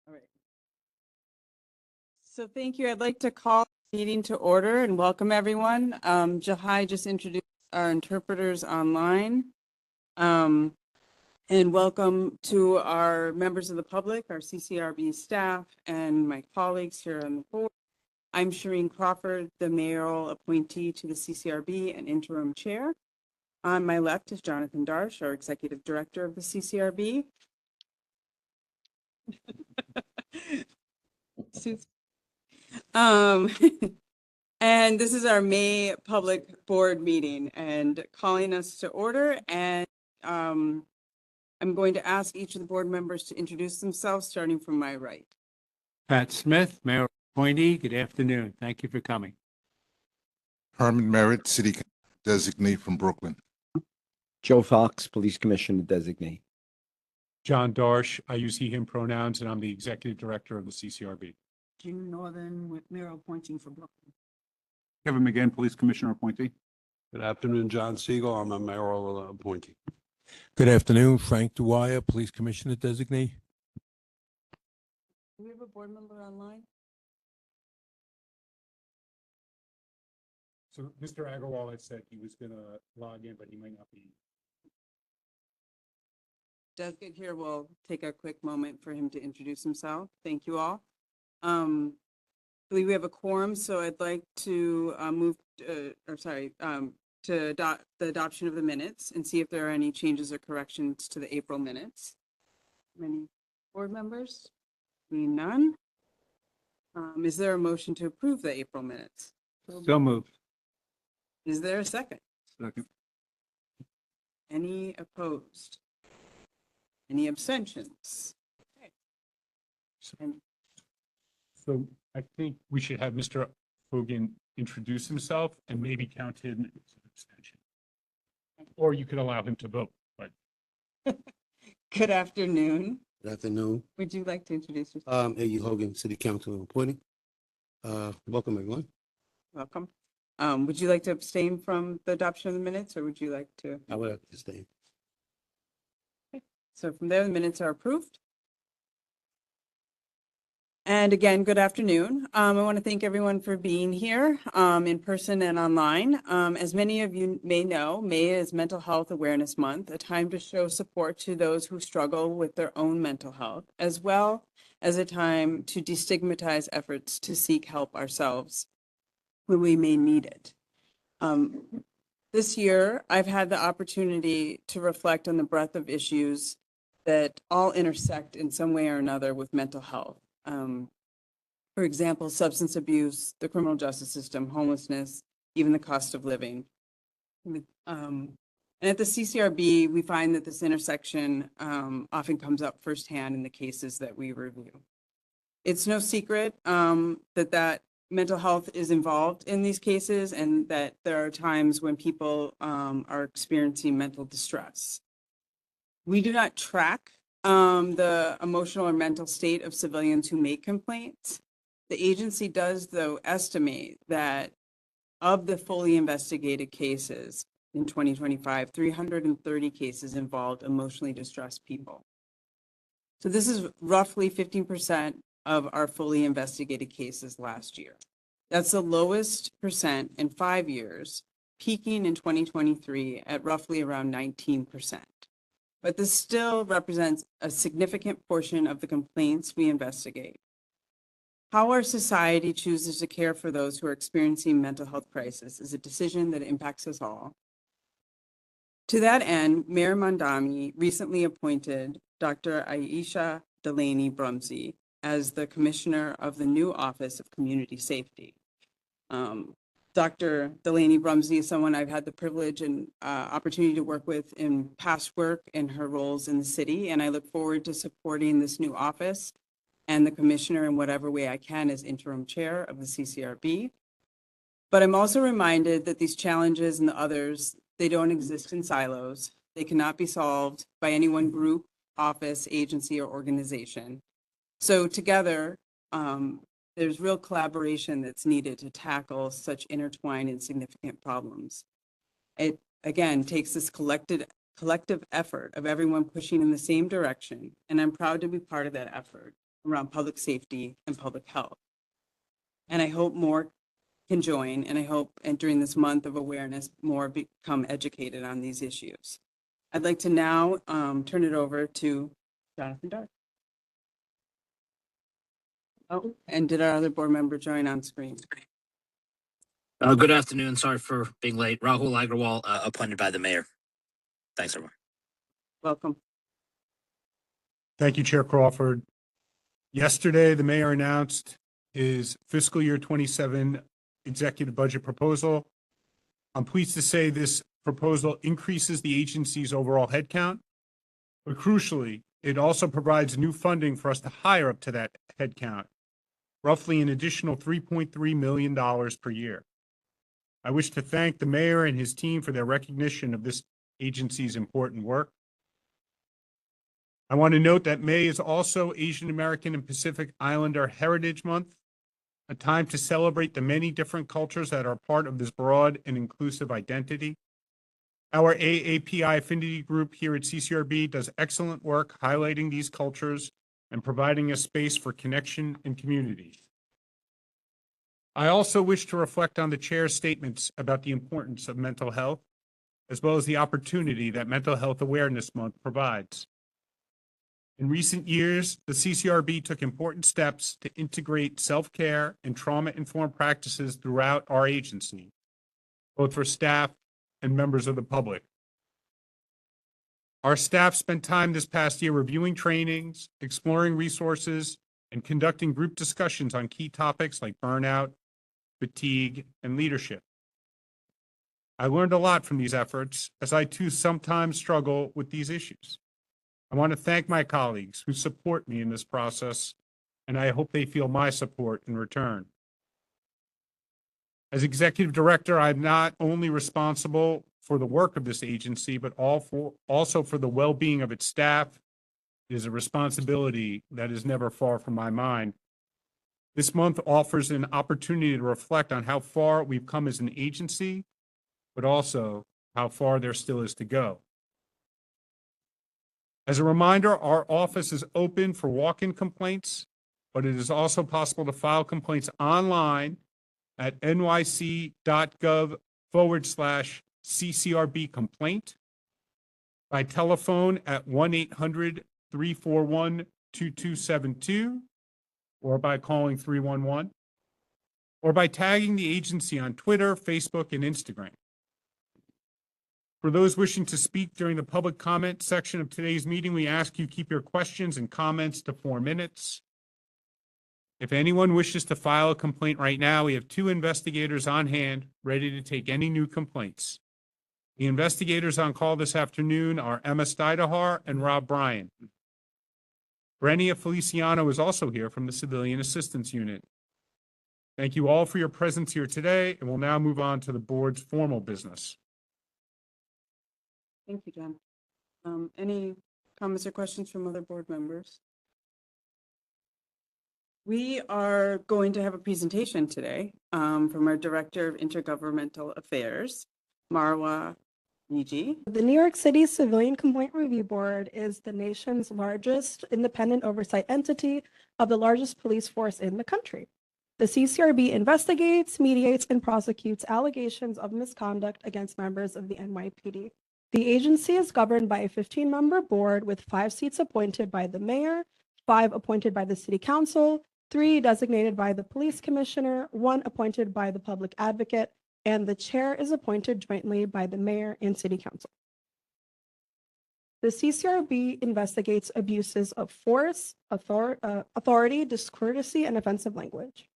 All right. So thank you. I'd like to call the meeting to order and welcome everyone. Jahai just introduced our interpreters online. And welcome to our members of the public, our CCRB staff, and my colleagues here on the board. I'm Shireen Crawford, the mayoral appointee to the CCRB and interim chair. On my left is Jonathan Darsh, our executive director of the CCRB. And this is our May public board meeting and calling us to order. And I'm going to ask each of the board members to introduce themselves, starting from my right. Pat Smith, Mayor appointee. Good afternoon. Thank you for coming. Herman Merritt, City Designate from Brooklyn. Joe Fox, Police Commissioner Designate. John Darsh, I use he, him pronouns, and I'm the executive director of the CCRB. June Northern with mayor appointing for Brooklyn. Kevin McGinn, Police Commissioner appointee. Good afternoon, John Siegel. I'm a mayoral appointee. Good afternoon, Frank Dwyer, Police Commissioner Designate. Do we have a board member online? So Mr. Agarwal had said he was going to log in, but he might not be. Does get here. We'll take a quick moment for him to introduce himself. Thank you all. I believe we have a quorum, so I'd like to to adopt the adoption of the minutes and see if there are any changes or corrections to the April minutes. Any board members? Seeing none. Is there a motion to approve the April minutes? So moved. Is there a second? Second. Any opposed? Any abstentions? Okay. And So I think we should have Mr. Hogan introduce himself and maybe count him as an abstention. Or you could allow him to vote, but. good afternoon. Good afternoon. Would you like to introduce yourself? A.U. Hogan, City Council appointee. Welcome, everyone. Welcome. Would you like to abstain from the adoption of the minutes, or would you like to? I would like to stay. So from there, the minutes are approved. And again, good afternoon. I want to thank everyone for being here in person and online. As many of you may know, May is Mental Health Awareness Month, a time to show support to those who struggle with their own mental health, as well as a time to destigmatize efforts to seek help ourselves when we may need it. This year, I've had the opportunity to reflect on the breadth of issues that all intersect in some way or another with mental health. For example, substance abuse, the criminal justice system, homelessness, even the cost of living. And at the CCRB, we find that this intersection often comes up firsthand in the cases that we review. It's no secret that mental health is involved in these cases, and that there are times when people are experiencing mental distress. We do not track the emotional or mental state of civilians who make complaints. The agency does, though, estimate that of the fully investigated cases in 2025, 330 cases involved emotionally distressed people. So this is roughly 15% of our fully investigated cases last year. That's the lowest percent in 5 years, peaking in 2023 at roughly around 19%. But this still represents a significant portion of the complaints we investigate. How our society chooses to care for those who are experiencing mental health crisis is a decision that impacts us all. To that end, Mayor Mondami recently appointed Dr. Aisha Delaney Brumsey as the commissioner of the new Office of Community Safety. Dr. Delaney Brumsey is someone I've had the privilege and opportunity to work with in past work in her roles in the city, and I look forward to supporting this new office and the commissioner in whatever way I can as interim chair of the CCRB. But I'm also reminded that these challenges and the others, they don't exist in silos. They cannot be solved by any one group, office, agency, or organization. So together, there's real collaboration that's needed to tackle such intertwined and significant problems. It, again, takes this collective effort of everyone pushing in the same direction, and I'm proud to be part of that effort. around public safety and public health. And I hope more can join, and I hope, and during this month of awareness, more become educated on these issues. I'd like to now turn it over to Jonathan Dark. Oh, and did our other board member join on screen? Good afternoon. Sorry for being late. Rahul Agrawal, appointed by the mayor. Thanks, everyone. Welcome. Thank you, Chair Crawford. Yesterday, the mayor announced his fiscal year 27 executive budget proposal. I'm pleased to say this proposal increases the agency's overall headcount, but crucially, it also provides new funding for us to hire up to that headcount, roughly an additional $3.3 million per year. I wish to thank the mayor and his team for their recognition of this agency's important work. I want to note that May is also Asian American and Pacific Islander Heritage Month, a time to celebrate the many different cultures that are part of this broad and inclusive identity. Our AAPI affinity group here at CCRB does excellent work highlighting these cultures and providing a space for connection and community. I also wish to reflect on the chair's statements about the importance of mental health, as well as the opportunity that Mental Health Awareness Month provides. In recent years, the CCRB took important steps to integrate self-care and trauma-informed practices throughout our agency, both for staff and members of the public. Our staff spent time this past year reviewing trainings, exploring resources, and conducting group discussions on key topics like burnout, fatigue, and leadership. I learned a lot from these efforts, as I too sometimes struggle with these issues. I want to thank my colleagues who support me in this process, and I hope they feel my support in return. As executive director, I'm not only responsible for the work of this agency, but also for the well-being of its staff. It is a responsibility that is never far from my mind. This month offers an opportunity to reflect on how far we've come as an agency, but also how far there still is to go. As a reminder, our office is open for walk-in complaints, but it is also possible to file complaints online at nyc.gov/CCRB complaint, by telephone at 1-800-341-2272, or by calling 311, or by tagging the agency on Twitter, Facebook, and Instagram. For those wishing to speak during the public comment section of today's meeting, we ask you keep your questions and comments to 4 minutes. If anyone wishes to file a complaint right now, we have 2 investigators on hand ready to take any new complaints. The investigators on call this afternoon are Emma Steidehar and Rob Bryan. Brenia Feliciano is also here from the Civilian Assistance Unit. Thank you all for your presence here today, and we'll now move on to the board's formal business. Thank you, Jen. Any comments or questions from other board members? We are going to have a presentation today from our Director of Intergovernmental Affairs, Marwa Niji. The New York City Civilian Complaint Review Board is the nation's largest independent oversight entity of the largest police force in the country. The CCRB investigates, mediates, and prosecutes allegations of misconduct against members of the NYPD. The agency is governed by a 15-member board with 5 seats appointed by the mayor, 5 appointed by the city council, 3 designated by the police commissioner, 1 appointed by the public advocate, and the chair is appointed jointly by the mayor and city council. The CCRB investigates abuses of force, authority, discourtesy, and offensive language.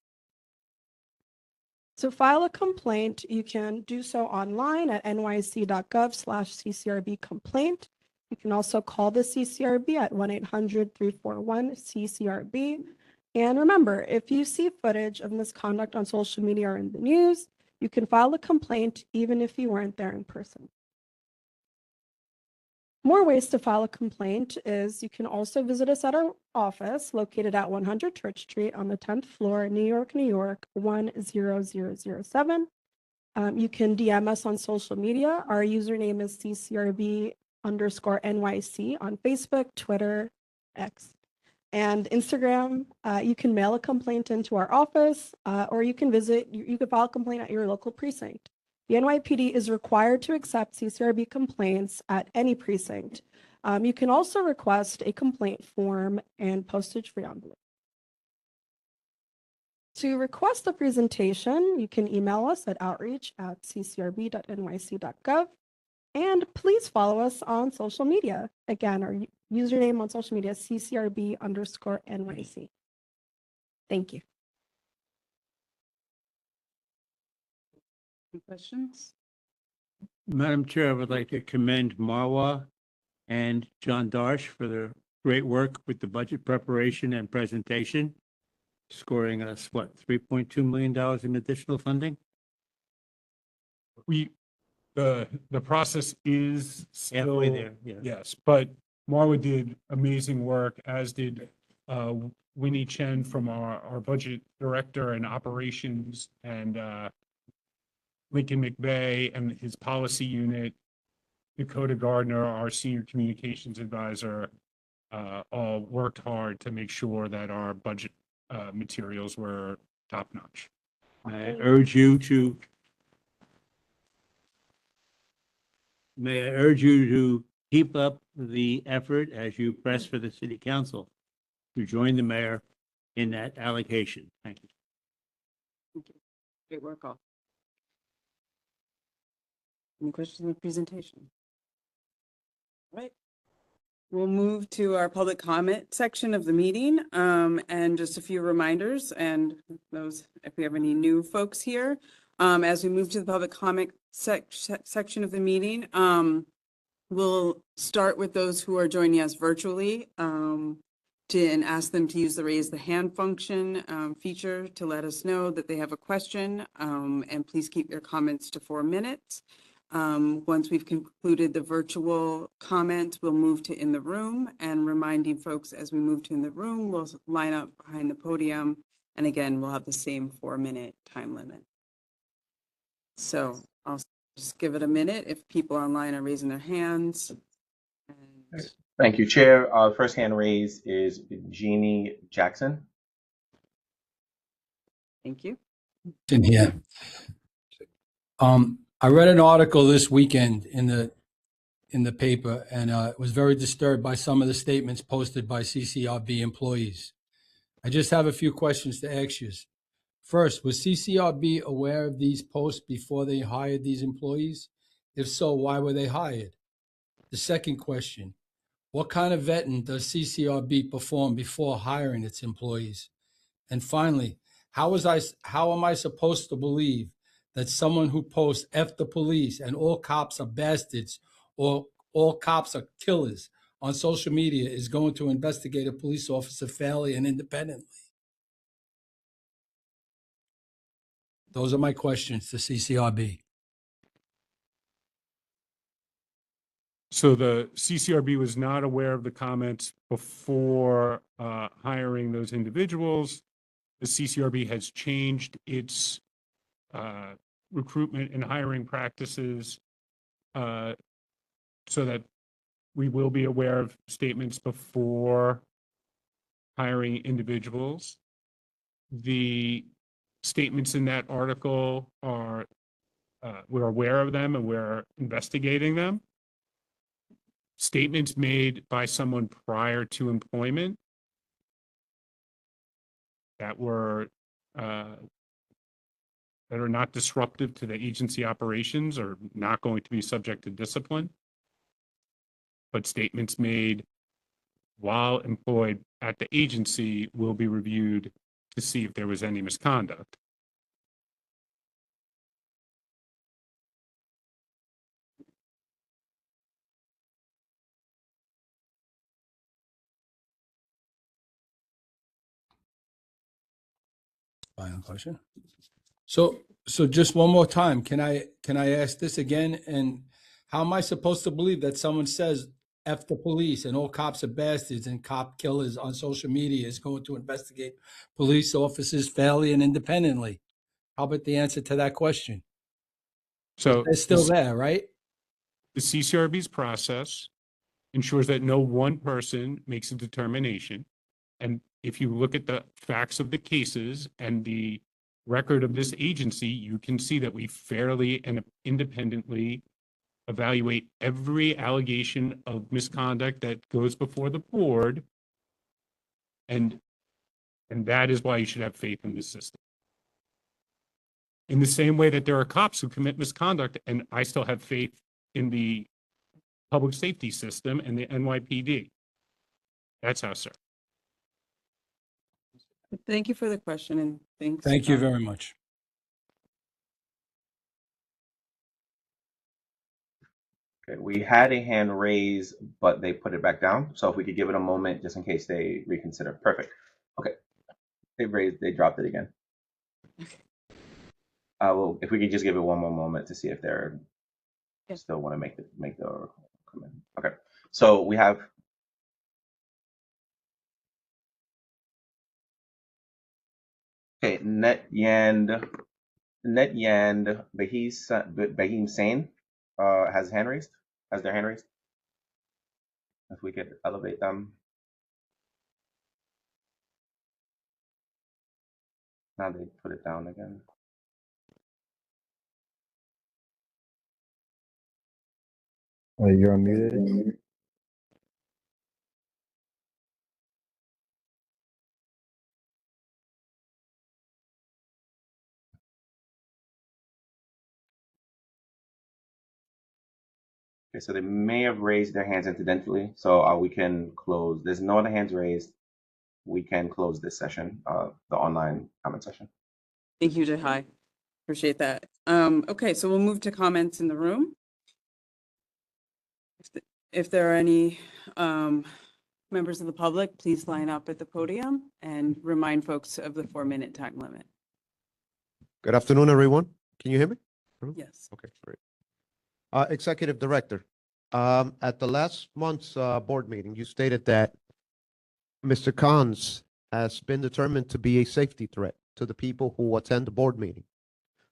To file a complaint, you can do so online at nyc.gov/CCRB complaint. You can also call the CCRB at 1-800-341-CCRB. And remember, if you see footage of misconduct on social media or in the news, you can file a complaint even if you weren't there in person. More ways to file a complaint is you can also visit us at our office located at 100 Church Street on the 10th floor, New York, 10007. You can DM us on social media. Our username is CCRB_NYC on Facebook, Twitter, X. And Instagram, you can mail a complaint into our office, or you can you can file a complaint at your local precinct. The NYPD is required to accept CCRB complaints at any precinct. You can also request a complaint form and postage-free envelope. To request a presentation, you can email us at outreach@ccrb.nyc.gov. And please follow us on social media. Again, our username on social media is CCRB_NYC. Thank you. Any questions? Madam Chair, I would like to commend Marwa and John Darsh for their great work with the budget preparation and presentation, scoring us, what, $3.2 million in additional funding? The process is Halfway still, there, yeah. yes, but Marwa did amazing work, as did Winnie Chen from our budget director and operations, and Lincoln McVeigh and his policy unit, Dakota Gardner, our senior communications advisor, all worked hard to make sure that our budget materials were top notch. I urge you to keep up the effort as you press for the city council to join the mayor in that allocation. Thank you. Great work, all. Any questions on the presentation? All right. We'll move to our public comment section of the meeting, and just a few reminders, and those, if we have any new folks here, as we move to the public comment section of the meeting, we'll start with those who are joining us virtually, and ask them to use the raise the hand function feature to let us know that they have a question, and please keep your comments to 4 minutes. Once we've concluded the virtual comments, we'll move to in the room, and reminding folks as we move to in the room, we'll line up behind the podium. And again, we'll have the same 4-minute time limit. So I'll just give it a minute if people online are raising their hands. And Thank you, Chair. First hand raised is Jeannie Jackson. thank you. In here. I read an article this weekend in the paper, and was very disturbed by some of the statements posted by CCRB employees. I just have a few questions to ask you. First, was CCRB aware of these posts before they hired these employees? If so, why were they hired? The second question, what kind of vetting does CCRB perform before hiring its employees? And finally, how am I supposed to believe that someone who posts "F the police" and "all cops are bastards" or "all cops are killers" on social media is going to investigate a police officer fairly and independently? Those are my questions to CCRB. So the CCRB was not aware of the comments before hiring those individuals. The CCRB has changed its recruitment and hiring practices so that we will be aware of statements before hiring individuals. The statements in that article are, we're aware of them and we're investigating them. Statements made by someone prior to employment that were that are not disruptive to the agency operations are not going to be subject to discipline. But statements made while employed at the agency will be reviewed to see if there was any misconduct. Final question. So just one more time, can I ask this again? And how am I supposed to believe that someone says "F the police" and "all cops are bastards" and "cop killers" on social media is going to investigate police officers fairly and independently? How about the answer to that question? So They're still there, right? the CCRB's process ensures that no one person makes a determination. And if you look at the facts of the cases and the record of this agency, you can see that we fairly and independently evaluate every allegation of misconduct that goes before the board. And that is why you should have faith in this system. In the same way that there are cops who commit misconduct, and I still have faith in the public safety system and the NYPD. That's how, sir. Thank you for the question and thanks. Thank you very much. Okay, we had a hand raised, but they put it back down. So if we could give it a moment just in case they reconsider. Perfect. Okay. They dropped it again. Well, if we could just give it one more moment to see if they're still want to make the comment. Okay. So we have Net Yand Bahim Sane has hand raised. Has their hand raised? If we could elevate them. Now they put it down again. You're unmuted. Okay, so they may have raised their hands incidentally, so we can close. There's no other hands raised. We can close this session, the online comment session. Thank you, Jahai. Appreciate that. Okay, so we'll move to comments in the room. If there are any members of the public, please line up at the podium and remind folks of the 4-minute time limit. Good afternoon, everyone. Can you hear me? Yes. Okay, great. Executive Director, at the last month's board meeting, you stated that Mr. Khan's has been determined to be a safety threat to the people who attend the board meeting.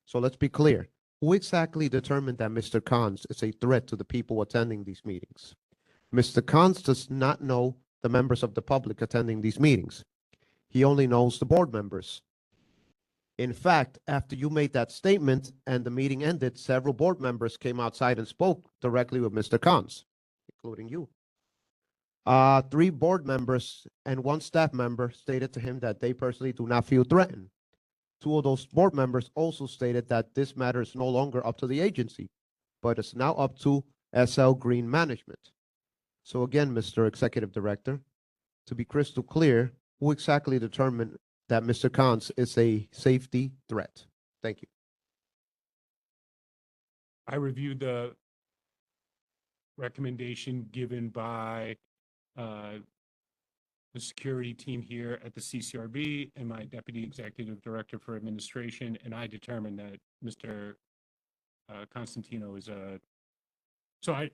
So let's be clear. Who exactly determined that Mr. Khan's is a threat to the people attending these meetings? Mr. Khan's does not know the members of the public attending these meetings. He only knows the board members. In fact, after you made that statement and the meeting ended, several board members came outside and spoke directly with Mr. Khan's, including you. 3 board members and 1 staff member stated to him that they personally do not feel threatened. 2 of those board members also stated that this matter is no longer up to the agency, but it's now up to SL Green Management. So again, Mr. Executive Director, to be crystal clear, who exactly determined that Mr. Khan's is a safety threat? Thank you. I reviewed the recommendation given by the security team here at the CCRB and my Deputy Executive Director for Administration, and I determined that Mr. Constantino is a, so I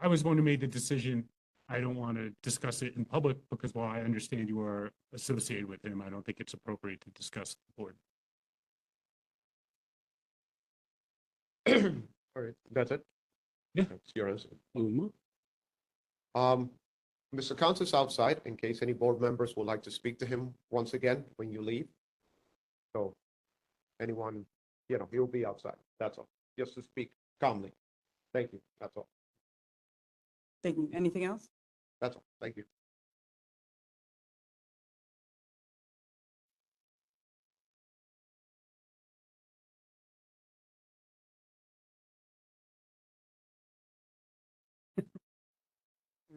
was the one who made the decision. I don't want to discuss it in public because while I understand you are associated with him, I don't think it's appropriate to discuss the board. All right, that's it? Yeah. That's your answer. Mr. Khan's is outside in case any board members would like to speak to him once again when you leave. So anyone, he'll be outside. That's all. Just to speak calmly. Thank you. That's all. Thank you. Anything else? That's all. Thank you.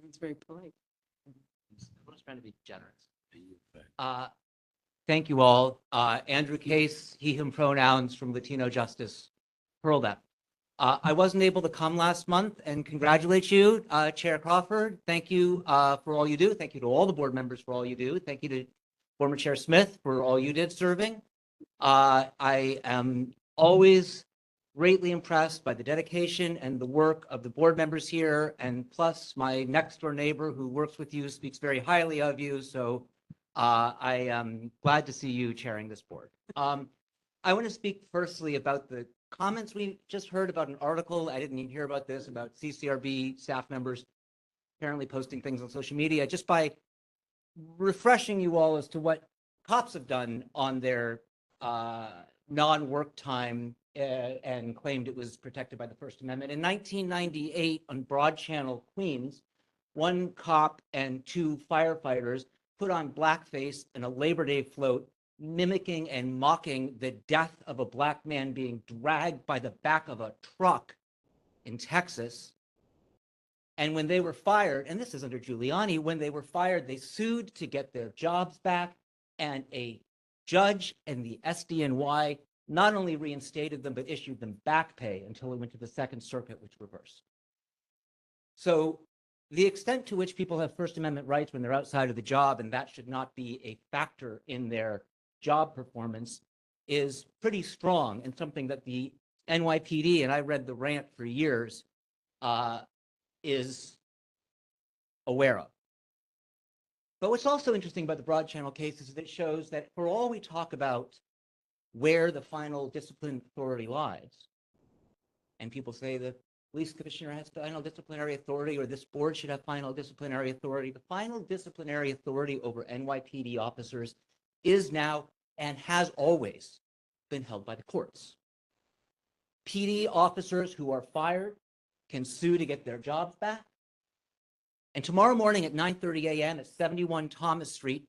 It's very polite. I was trying to be generous. Thank you all. Andrew Case, he, him pronouns from Latino Justice, Pearl. I wasn't able to come last month and congratulate you, Chair Crawford. Thank you for all you do. Thank you to all the board members for all you do. Thank you to former Chair Smith for all you did serving. I am always greatly impressed by the dedication and the work of the board members here, and plus my next door neighbor who works with you speaks very highly of you. So I am glad to see you chairing this board. I want to speak firstly about the comments we just heard about an article. I didn't even hear about this, about CCRB staff members apparently posting things on social media. Just by refreshing you all as to what cops have done on their non-work time and claimed it was protected by the First Amendment. In 1998, on Broad Channel, Queens, one cop and two firefighters put on blackface in a Labor Day float, mimicking and mocking the death of a black man being dragged by the back of a truck in Texas. And when they were fired, and this is under Giuliani, when they were fired, they sued to get their jobs back, and a judge and the SDNY not only reinstated them, but issued them back pay until it went to the Second Circuit, which reversed. So the extent to which people have First Amendment rights when they're outside of the job, and that should not be a factor in their job performance, is pretty strong, and something that the NYPD, and I read the rant for years, is aware of. But what's also interesting about the Broad Channel case is that it shows that for all we talk about where the final discipline authority lies, and people say the police commissioner has final disciplinary authority, or this board should have final disciplinary authority, the final disciplinary authority over NYPD officers is now and has always been held by the courts. PD officers who are fired can sue to get their jobs back. And tomorrow morning at 9:30 a.m. at 71 Thomas Street,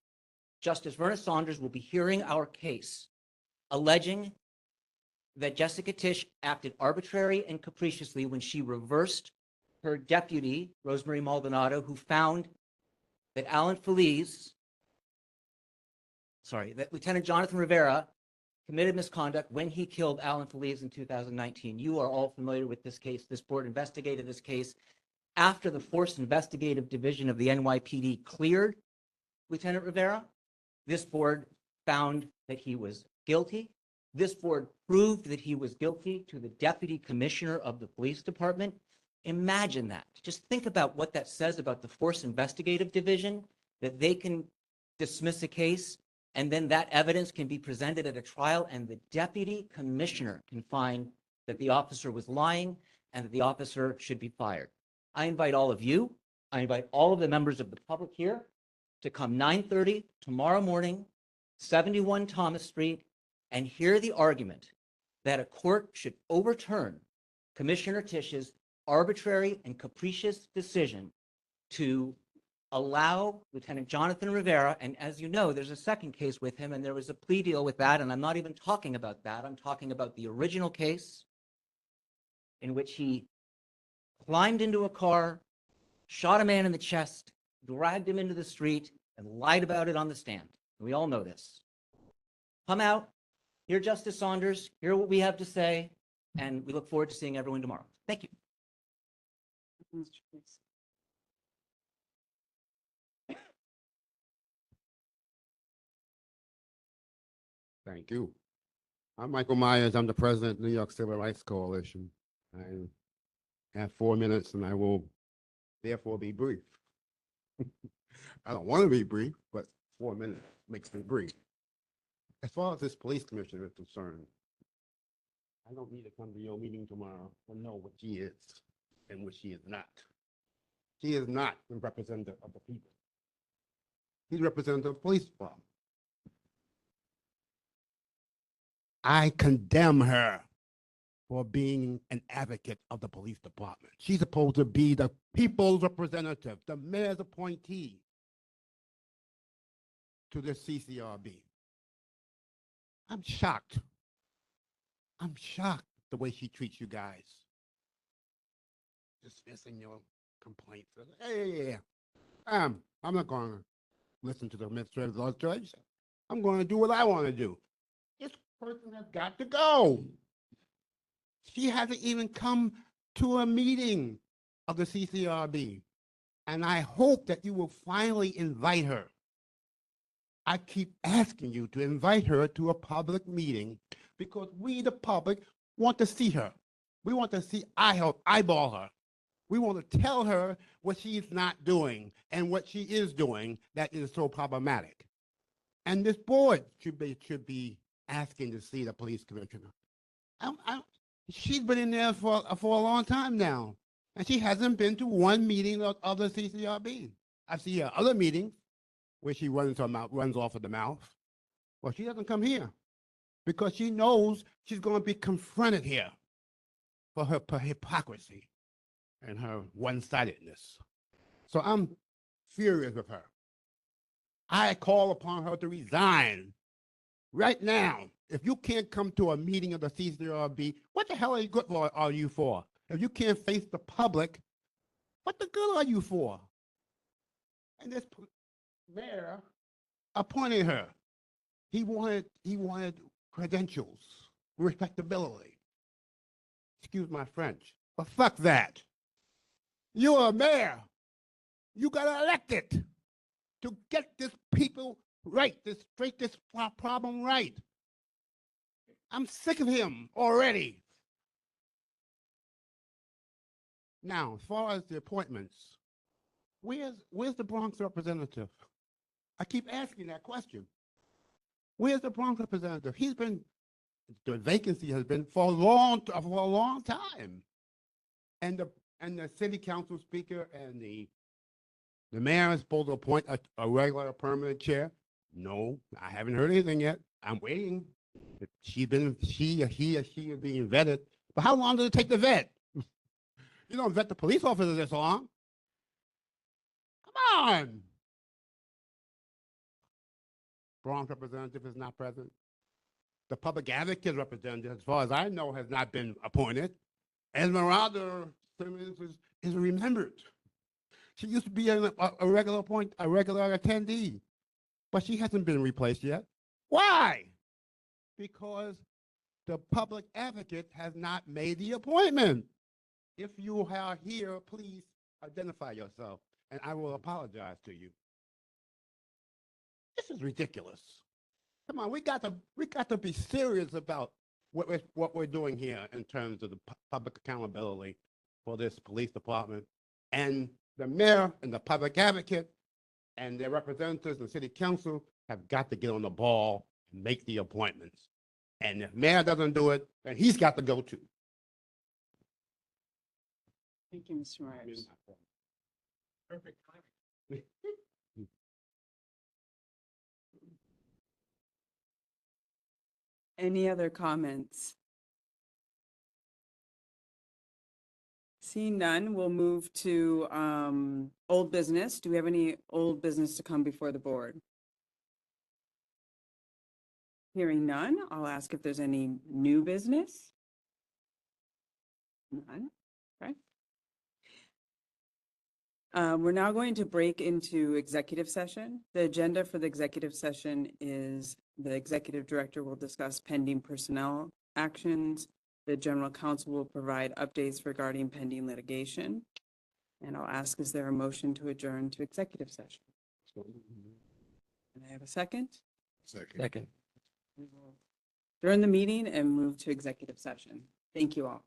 Justice Verna Saunders will be hearing our case, alleging that Jessica Tisch acted arbitrary and capriciously when she reversed her deputy, Rosemary Maldonado, who found that that Lieutenant Jonathan Rivera committed misconduct when he killed Alan Feliz in 2019. You are all familiar with this case. This board investigated this case after the Force Investigative Division of the NYPD cleared Lieutenant Rivera. This board found that he was guilty. This board proved that he was guilty to the deputy commissioner of the police department. Imagine that. Just think about what that says about the Force Investigative Division, that they can dismiss a case and then that evidence can be presented at a trial, and the deputy commissioner can find that the officer was lying and that the officer should be fired. I invite all of you, I invite all of the members of the public here to come 9:30 tomorrow morning, 71 Thomas Street, and hear the argument that a court should overturn Commissioner Tisch's arbitrary and capricious decision to allow Lieutenant Jonathan Rivera, and as you know, there's a second case with him, and there was a plea deal with that, and I'm not even talking about that. I'm talking about the original case in which he climbed into a car, shot a man in the chest, dragged him into the street, and lied about it on the stand. We all know this. Come out, hear Justice Saunders, hear what we have to say, and we look forward to seeing everyone tomorrow. Thank you. Thank you. I'm Michael Myers. I'm the president of the New York Civil Rights Coalition. I have 4 minutes and I will therefore be brief. I don't want to be brief, but 4 minutes makes me brief. As far as this police commissioner is concerned, I don't need to come to your meeting tomorrow to know what she is and what she is not. She is not the representative of the people. She's representative of the police department. I condemn her for being an advocate of the police department. She's supposed to be the people's representative, the mayor's appointee to the CCRB. I'm shocked. I'm shocked the way she treats you guys. Dismissing your complaints. Yeah. I'm not going to listen to the administrative law judge. I'm going to do what I want to do. This person has got to go. She hasn't even come to a meeting of the CCRB. And I hope that you will finally invite her. I keep asking you to invite her to a public meeting because we, the public, want to see her. We want to see eyeball her. We want to tell her what she's not doing and what she is doing that is so problematic. And this board should be asking to see the police commissioner. She's been in there for a long time now, and she hasn't been to one meeting of the CCRB. I've seen her other meetings, where she runs her mouth, runs off of the mouth. Well, she doesn't come here because she knows she's going to be confronted here for her hypocrisy and her one-sidedness. So I'm furious with her. I call upon her to resign right now. If you can't come to a meeting of the CCRB, what the hell are you for? If you can't face the public, what the good are you for? And this mayor appointed her. He wanted credentials, respectability. Excuse my French, but fuck that. You're a mayor. You got elected to get this people right, this problem right. I'm sick of him already. Now, as far as the appointments, where's the Bronx representative? I keep asking that question. Where's the Bronx representative? The vacancy has been for a long time. And the city council speaker and the mayor is supposed to appoint a regular permanent chair. No, I haven't heard anything yet. I'm waiting. He or she is being vetted. But how long does it take to vet? You don't vet the police officers this long. Come on. Bronx representative is not present. The public advocate representative, as far as I know, has not been appointed. Esmeralda Simmons is remembered. She used to be a regular attendee, but she hasn't been replaced yet. Why? Because the public advocate has not made the appointment. If you are here, please identify yourself, and I will apologize to you. This is ridiculous. Come on, we got to be serious about what we're doing here in terms of the public accountability for this police department. And the mayor and the public advocate and their representatives and city council have got to get on the ball and make the appointments. And if mayor doesn't do it, then he's got to go too. Thank you, Mr. Myers. Perfect timing. Any other comments? Seeing none, we'll move to old business. Do we have any old business to come before the board? Hearing none, I'll ask if there's any new business. None. Okay. We're now going to break into executive session. The agenda for the executive session is the executive director will discuss pending personnel actions. The general counsel will provide updates regarding pending litigation. And I'll ask, is there a motion to adjourn to executive session? Can I have a second? Second. We will adjourn the meeting and move to executive session. Thank you all.